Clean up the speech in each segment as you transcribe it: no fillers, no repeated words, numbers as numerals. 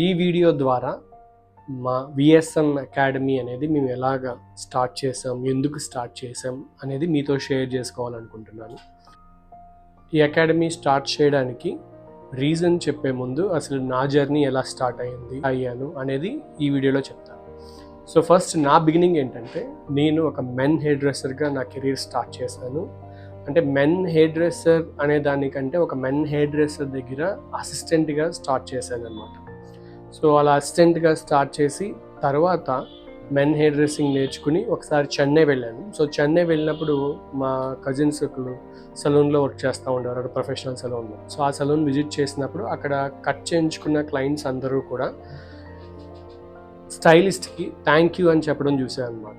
ఈ వీడియో ద్వారా మా విఎస్ఎం అకాడమీ అనేది మేము ఎలాగ స్టార్ట్ చేసాం, ఎందుకు స్టార్ట్ చేసాం అనేది మీతో షేర్ చేసుకోవాలనుకుంటున్నాను. ఈ అకాడమీ స్టార్ట్ చేయడానికి రీజన్ చెప్పే ముందు అసలు నా జర్నీ ఎలా స్టార్ట్ అయ్యాను అనేది ఈ వీడియోలో చెప్తాను. సో ఫస్ట్ నా బిగినింగ్ ఏంటంటే, నేను ఒక మెన్ హెయిర్ డ్రెస్సర్గా నా కెరీర్ స్టార్ట్ చేశాను. అంటే మెన్ హెయిర్ డ్రెస్సర్ అనే దానికంటే ఒక మెన్ హెయిర్ డ్రెస్సర్ దగ్గర అసిస్టెంట్గా స్టార్ట్ చేశాను అనమాట. సో అలా అసిస్టెంట్గా స్టార్ట్ చేసి తర్వాత మెన్ హెయిర్ డ్రెస్సింగ్ నేర్చుకుని ఒకసారి చెన్నై వెళ్ళాను. సో చెన్నై వెళ్ళినప్పుడు మా కజిన్స్ ఒకళ్ళు సలూన్లో వర్క్ చేస్తూ ఉండేవారు, అక్కడ ప్రొఫెషనల్ సలూన్లో. సో ఆ సలూన్ విజిట్ చేసినప్పుడు అక్కడ కట్ చేయించుకున్న క్లయింట్స్ అందరూ కూడా స్టైలిస్ట్కి థ్యాంక్ యూ అని చెప్పడం చూసాను అనమాట.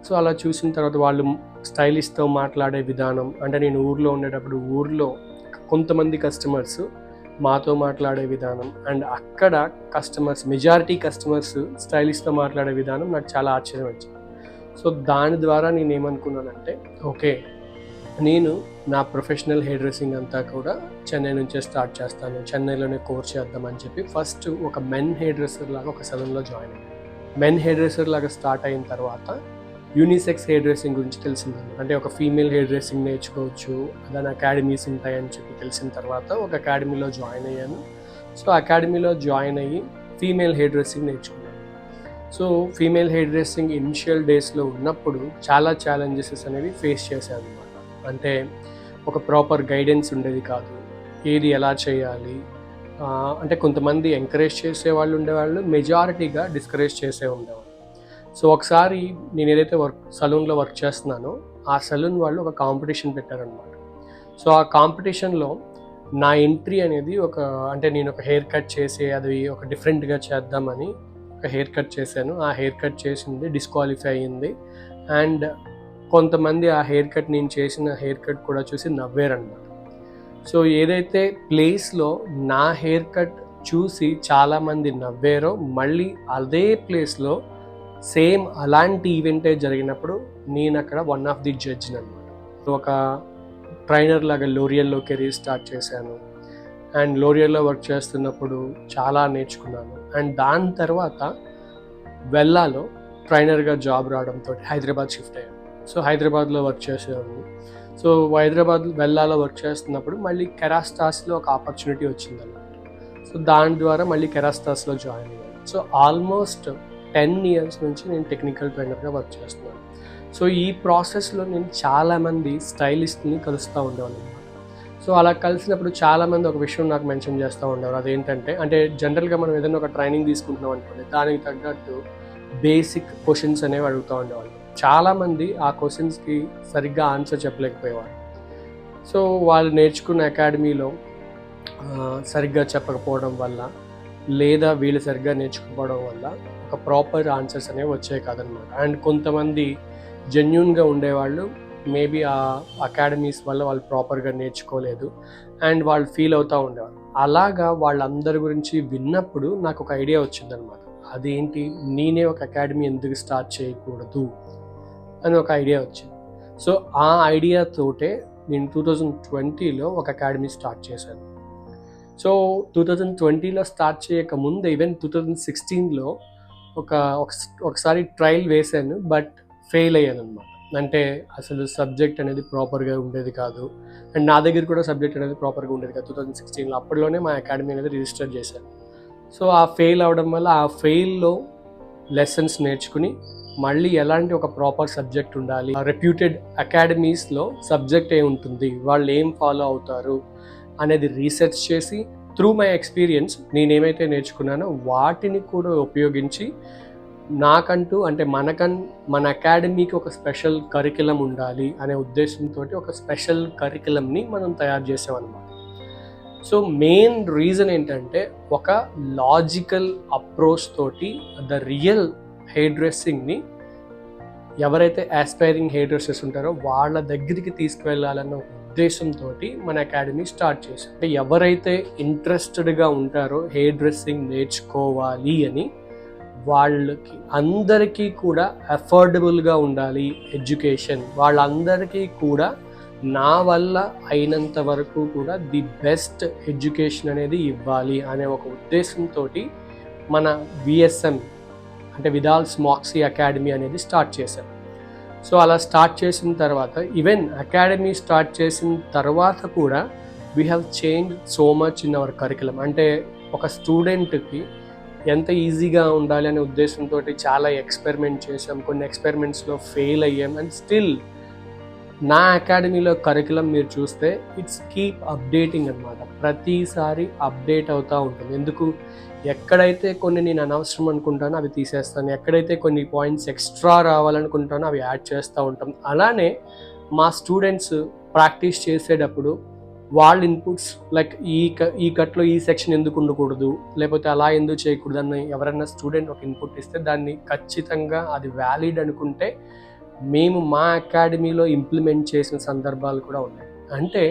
సో అలా చూసిన తర్వాత వాళ్ళు స్టైలిస్ట్తో మాట్లాడే విధానం, అంటే నేను ఊర్లో ఉండేటప్పుడు ఊర్లో కొంతమంది కస్టమర్స్ మాతో మాట్లాడే విధానం అండ్ అక్కడ కస్టమర్స్, మెజారిటీ కస్టమర్స్ స్టైలిస్ట్తో మాట్లాడే విధానం నాకు చాలా ఆశ్చర్యం వచ్చింది. సో దాని ద్వారా నేను ఏమనుకున్నానంటే, ఓకే నేను నా ప్రొఫెషనల్ హెయిర్ డ్రెస్సింగ్ అంతా కూడా చెన్నై నుంచే స్టార్ట్ చేస్తాను, చెన్నైలోనే కోర్స్ చేద్దామని చెప్పి ఫస్ట్ ఒక మెన్ హెయిర్ డ్రెస్సర్ లాగా ఒక సలూన్లో జాయిన్ అయ్యాను. మెన్ హెయిర్ డ్రెస్సర్ లాగా స్టార్ట్ అయిన తర్వాత యూనిసెక్స్ హెయిర్ డ్రెస్సింగ్ గురించి తెలిసిందండి. అంటే ఒక ఫీమేల్ హెయిర్ డ్రెస్సింగ్ నేర్చుకోవచ్చు, దాని అకాడమీస్ ఉంటాయని చెప్పి తెలిసిన తర్వాత ఒక అకాడమీలో జాయిన్ అయ్యాను. సో అకాడమీలో జాయిన్ అయ్యి ఫీమేల్ హెయిర్ డ్రెస్సింగ్ నేర్చుకున్నాను. So female hair dressing initial డేస్లో ఉన్నప్పుడు చాలా ఛాలెంజెస్ అనేవి ఫేస్ చేశాను అనమాట. అంటే ఒక ప్రాపర్ గైడెన్స్ ఉండేది కాదు, ఏది ఎలా చేయాలి. అంటే కొంతమంది ఎంకరేజ్ చేసే వాళ్ళు ఉండేవాళ్ళు, మెజారిటీగా డిస్కరేజ్ చేసే ఉండేవాళ్ళు. సో ఒకసారి నేను ఏదైతే సలూన్లో వర్క్ చేస్తున్నానో ఆ సలూన్ వాళ్ళు ఒక కాంపిటీషన్ పెట్టారనమాట. సో ఆ కాంపిటీషన్లో నా ఎంట్రీ అనేది అంటే నేను ఒక హెయిర్ కట్ చేసి అది ఒక డిఫరెంట్గా చేద్దామని ఒక హెయిర్ కట్ చేశాను. ఆ హెయిర్ కట్ చేసింది డిస్క్వాలిఫై అయ్యింది. అండ్ కొంతమంది ఆ హెయిర్ కట్, నేను చేసిన హెయిర్ కట్ కూడా చూసి నవ్వారనమాట. సో ఏదైతే ప్లేస్లో నా హెయిర్ కట్ చూసి చాలామంది నవ్వారో, మళ్ళీ అదే ప్లేస్లో సేమ్ అలాంటి ఈవెంటే జరిగినప్పుడు నేను అక్కడ వన్ ఆఫ్ ది జడ్జిని అనమాట. ఒక ట్రైనర్ లాగా లోరియల్లో కెరీర్ స్టార్ట్ చేశాను. అండ్ లోరియల్లో వర్క్ చేస్తున్నప్పుడు చాలా నేర్చుకున్నాను. అండ్ దాని తర్వాత వెల్లాలో ట్రైనర్గా జాబ్ రావడంతో హైదరాబాద్ షిఫ్ట్ అయ్యాను. సో హైదరాబాద్లో వర్క్ చేసేవాడిని. సో హైదరాబాద్ వెల్లాలో వర్క్ చేస్తున్నప్పుడు మళ్ళీ కెరాస్టాస్లో ఒక ఆపర్చునిటీ వచ్చిందన్నమాట. సో దాని ద్వారా మళ్ళీ కెరాస్టాస్లో జాయిన్ అయ్యాను. సో ఆల్మోస్ట్ 10 years నుంచి నేను టెక్నికల్ ట్రైనర్గా వర్క్ చేస్తున్నాను. సో ఈ ప్రాసెస్లో నేను చాలామంది స్టైలిస్ట్ని కలుస్తూ ఉండేవాళ్ళు. సో అలా కలిసినప్పుడు చాలామంది ఒక విషయం నాకు మెన్షన్ చేస్తూ ఉండేవారు. అదేంటంటే, అంటే జనరల్గా మనం ఏదైనా ఒక ట్రైనింగ్ తీసుకుంటున్నాం అనుకోండి, దానికి తగ్గట్టు బేసిక్ క్వశ్చన్స్ అనేవి అడుగుతూ ఉండేవాళ్ళు. చాలామంది ఆ క్వశ్చన్స్కి సరిగ్గా ఆన్సర్ చెప్పలేకపోయేవారు. సో వాళ్ళు నేర్చుకున్న అకాడమీలో సరిగ్గా చెప్పకపోవడం వల్ల, లేదా వీళ్ళు సరిగ్గా నేర్చుకోవడం వల్ల ఒక ప్రాపర్ ఆన్సర్స్ అనేవి వచ్చాయి కాదనమాట. అండ్ కొంతమంది జెన్యూన్గా ఉండేవాళ్ళు మేబీ ఆ అకాడమీస్ వల్ల వాళ్ళు ప్రాపర్గా నేర్చుకోలేదు అండ్ వాళ్ళు ఫీల్ అవుతూ ఉండేవారు. అలాగా వాళ్ళందరి గురించి విన్నప్పుడు నాకు ఒక ఐడియా వచ్చిందనమాట. అదేంటి, నేనే ఒక అకాడమీ ఎందుకు స్టార్ట్ చేయకూడదు అని ఒక ఐడియా వచ్చింది. సో ఆ ఐడియాతోటే నేను 2020లో ఒక అకాడమీ స్టార్ట్ చేశాను. సో 2020లో స్టార్ట్ చేయకముందు ఈవెన్ 2016లో ఒకసారి ట్రయల్ వేశాను, బట్ ఫెయిల్ అయ్యాను అనమాట. అంటే అసలు సబ్జెక్ట్ అనేది ప్రాపర్గా ఉండేది కాదు. అండ్ నా దగ్గర కూడా సబ్జెక్ట్ అనేది ప్రాపర్గా ఉండేది కాదు 2016లో. అప్పట్లోనే మా అకాడమీ అనేది రిజిస్టర్ చేశాను. సో ఆ ఫెయిల్ అవడం వల్ల ఆ ఫెయిల్లో లెసన్స్ నేర్చుకుని మళ్ళీ ఎలాంటి ఒక ప్రాపర్ సబ్జెక్ట్ ఉండాలి, రెప్యూటెడ్ అకాడమీస్లో సబ్జెక్ట్ ఏముంటుంది, వాళ్ళు ఏం ఫాలో అవుతారు అనేది రీసెర్చ్ చేసి త్రూ మై ఎక్స్పీరియన్స్ నేనేమైతే నేర్చుకున్నానో వాటిని కూడా ఉపయోగించి నాకంటూ, అంటే మన అకాడమీకి ఒక స్పెషల్ కరికులం ఉండాలి అనే ఉద్దేశంతో ఒక స్పెషల్ కరికులంని మనం తయారు చేసామన్నమాట. సో మెయిన్ రీజన్ ఏంటంటే, ఒక లాజికల్ అప్రోచ్ తోటి ద రియల్ హెయిర్ డ్రెస్సింగ్ని ఎవరైతే ఆస్పైరింగ్ హెయిర్ డ్రెస్సర్స్ ఉంటారో వాళ్ళ దగ్గరికి తీసుకువెళ్ళాలన్న ఉద్దేశంతో మన అకాడమీ స్టార్ట్ చేశాం. అంటే ఎవరైతే ఇంట్రెస్టెడ్గా ఉంటారో హెయిర్ డ్రెస్సింగ్ నేర్చుకోవాలి అని, వాళ్ళకి అందరికీ కూడా అఫోర్డబుల్గా ఉండాలి ఎడ్యుకేషన్, వాళ్ళందరికీ కూడా నా వల్ల అయినంత వరకు కూడా ది బెస్ట్ ఎడ్యుకేషన్ అనేది ఇవ్వాలి అనే ఒక ఉద్దేశంతో మన విఎస్ఎం అంటే విదాల్స్ మాక్సీ అకాడమీ అనేది స్టార్ట్ చేశాం. సో అలా స్టార్ట్ చేసిన తర్వాత ఈవెన్ అకాడమీ స్టార్ట్ చేసిన తర్వాత కూడా we have change so much in our curriculum. అంటే ఒక స్టూడెంట్కి ఎంత ఈజీగా ఉండాలి అనే ఉద్దేశంతో చాలా ఎక్స్పెరిమెంట్ చేసాం. కొన్ని ఎక్స్పెరిమెంట్స్లో ఫెయిల్ అయ్యాం. అండ్ స్టిల్ నా అకాడమీలో కరికులం మీరు చూస్తే ఇట్స్ కీప్ అప్డేటింగ్ అనమాట. ప్రతిసారి అప్డేట్ అవుతూ ఉంటుంది. ఎందుకు, ఎక్కడైతే కొన్ని నేను అనవసరం అనుకుంటానో అవి తీసేస్తాను, ఎక్కడైతే కొన్ని పాయింట్స్ ఎక్స్ట్రా రావాలనుకుంటానో అవి యాడ్ చేస్తూ ఉంటాం. అలానే మా స్టూడెంట్స్ ప్రాక్టీస్ చేసేటప్పుడు వాళ్ళ ఇన్పుట్స్ లైక్ ఈ కట్లో ఈ సెక్షన్ ఎందుకు ఉండకూడదు, లేకపోతే అలా ఎందుకు చేయకూడదు అని ఎవరైనా స్టూడెంట్ ఒక ఇన్పుట్ ఇస్తే దాన్ని ఖచ్చితంగా అది వ్యాలిడ్ అనుకుంటే మేము మా అకాడమీలో ఇంప్లిమెంట్ చేసిన సందర్భాలు కూడా ఉన్నాయి. అంటే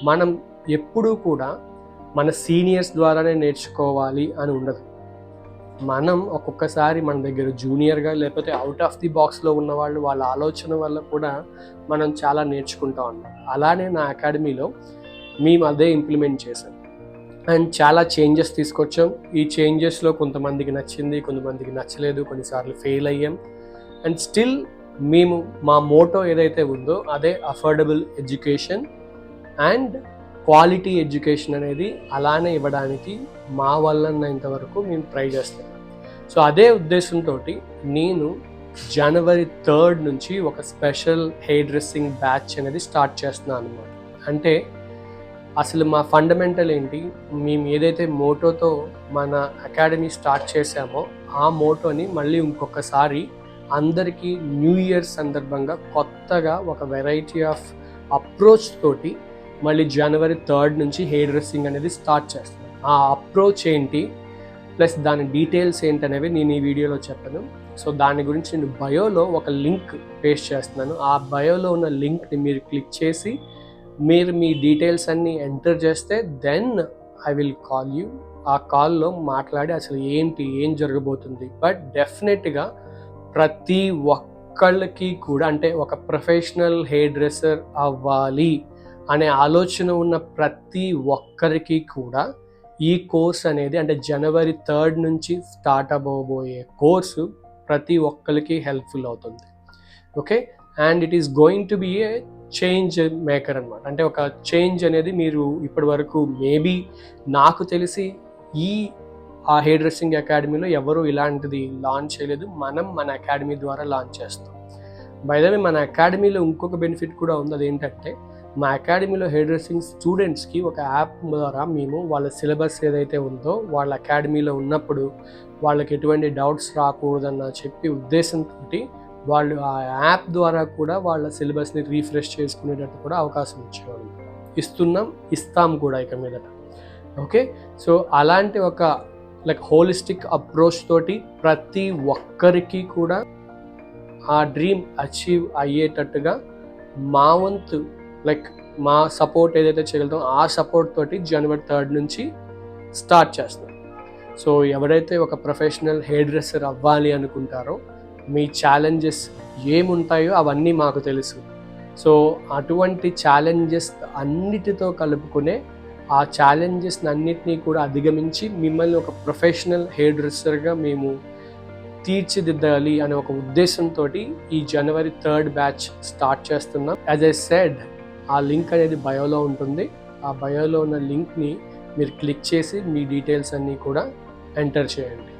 మనం ఎప్పుడూ కూడా మన సీనియర్స్ ద్వారానే నేర్చుకోవాలి అని ఉండదు. మనం ఒక్కొక్కసారి మన దగ్గర జూనియర్గా లేకపోతే అవుట్ ఆఫ్ ది బాక్స్లో ఉన్న వాళ్ళు వాళ్ళ ఆలోచన వల్ల కూడా మనం చాలా నేర్చుకుంటాం అన్నమాట. అలానే నా అకాడమీలో మేము అదే ఇంప్లిమెంట్ చేసాం అండ్ చాలా చేంజెస్ తీసుకొచ్చాం. ఈ చేంజెస్లో కొంతమందికి నచ్చింది, కొంతమందికి నచ్చలేదు, కొన్నిసార్లు ఫెయిల్ అయ్యాం. అండ్ స్టిల్ మేము మా మోటో ఏదైతే ఉందో అదే affordable education and quality education అనేది అలానే ఇవ్వడానికి మా వల్లైనంత వరకు మేము ట్రై చేస్తున్నాం. సో అదే ఉద్దేశంతో నేను జనవరి 3 నుంచి ఒక స్పెషల్ హెయిర్ డ్రెస్సింగ్ బ్యాచ్ అనేది స్టార్ట్ చేస్తున్నాను అనమాట. అంటే అసలు మా ఫండమెంటల్ ఏంటి, మేము ఏదైతే మోటోతో మన అకాడమీ స్టార్ట్ చేసామో ఆ మోటోని మళ్ళీ ఇంకొకసారి అందరికీ న్యూ ఇయర్ సందర్భంగా కొత్తగా ఒక వెరైటీ ఆఫ్ అప్రోచ్ తోటి మళ్ళీ జనవరి 3 నుంచి హెయిర్ డ్రెస్సింగ్ అనేది స్టార్ట్ చేస్తాను. ఆ అప్రోచ్ ఏంటి ప్లస్ దాని డీటెయిల్స్ ఏంటనేవి నేను ఈ వీడియోలో చెప్పను. సో దాని గురించి నేను బయోలో ఒక లింక్ పేస్ట్ చేస్తున్నాను. ఆ బయోలో ఉన్న లింక్ని మీరు క్లిక్ చేసి మీరు మీ డీటెయిల్స్ అన్నీ ఎంటర్ చేస్తే then I will call you. ఆ కాల్లో మాట్లాడి అసలు ఏం జరగబోతుంది. బట్ డెఫినెట్గా ప్రతి ఒక్కళ్ళకి కూడా అంటే ఒక ప్రొఫెషనల్ హెయిర్ డ్రెస్సర్ అవ్వాలి అనే ఆలోచన ఉన్న ప్రతి ఒక్కరికి కూడా ఈ కోర్స్ అనేది అంటే జనవరి 3 నుంచి స్టార్ట్ అవ్వబోయే కోర్సు ప్రతి ఒక్కరికి హెల్ప్ఫుల్ అవుతుంది. Okay, and it is going to be A change maker అనమాట. అంటే ఒక చేంజ్ అనేది మీరు ఇప్పటి వరకు మేబీ నాకు తెలిసి ఆ హెయిర్ డ్రెస్సింగ్ అకాడమీలో ఎవరు ఇలాంటిది లాంచ్ చేయలేదు. మనం మన అకాడమీ ద్వారా లాంచ్ చేస్తాం. బై ద వే మన అకాడమీలో ఇంకొక బెనిఫిట్ కూడా ఉంది. అదేంటంటే మా అకాడమీలో హెయిర్ డ్రెస్సింగ్ స్టూడెంట్స్కి ఒక యాప్ ద్వారా మేము వాళ్ళ సిలబస్ ఏదైతే ఉందో వాళ్ళ అకాడమీలో ఉన్నప్పుడు వాళ్ళకి ఎటువంటి డౌట్స్ రాకూడదన్న చెప్పి ఉద్దేశంతో వాళ్ళు ఆ యాప్ ద్వారా కూడా వాళ్ళ సిలబస్ని రీఫ్రెష్ చేసుకునేటట్టు కూడా అవకాశం ఇస్తాం కూడా ఇక మీదట. ఓకే, సో అలాంటి ఒక హోలిస్టిక్ అప్రోచ్ తోటి ప్రతి ఒక్కరికి కూడా ఆ డ్రీమ్ అచీవ్ అయ్యేటట్టుగా మా వంతు మా సపోర్ట్ ఏదైతే చేయగలుగుతామో ఆ సపోర్ట్ తోటి జనవరి 3 నుంచి స్టార్ట్ చేస్తాం. సో ఎవరైతే ఒక ప్రొఫెషనల్ హెయిర్ డ్రెస్సర్ అవ్వాలి అనుకుంటారో మీ ఛాలెంజెస్ ఏముంటాయో అవన్నీ మాకు తెలుసు. సో అటువంటి ఛాలెంజెస్ అన్నిటితో కలుపుకునే ఆ ఛాలెంజెస్ అన్నిటినీ కూడా అధిగమించి మిమ్మల్ని ఒక ప్రొఫెషనల్ హెయిర్ డ్రెస్సర్గా మేము తీర్చిదిద్దాలి అనే ఒక ఉద్దేశంతో ఈ జనవరి 3 బ్యాచ్ స్టార్ట్ చేస్తున్నాం. యాజ్ ఐ సెడ్ ఆ లింక్ అనేది బయోలో ఉంటుంది. ఆ బయోలో ఉన్న లింక్ని మీరు క్లిక్ చేసి మీ డీటెయిల్స్ అన్నీ కూడా ఎంటర్ చేయండి.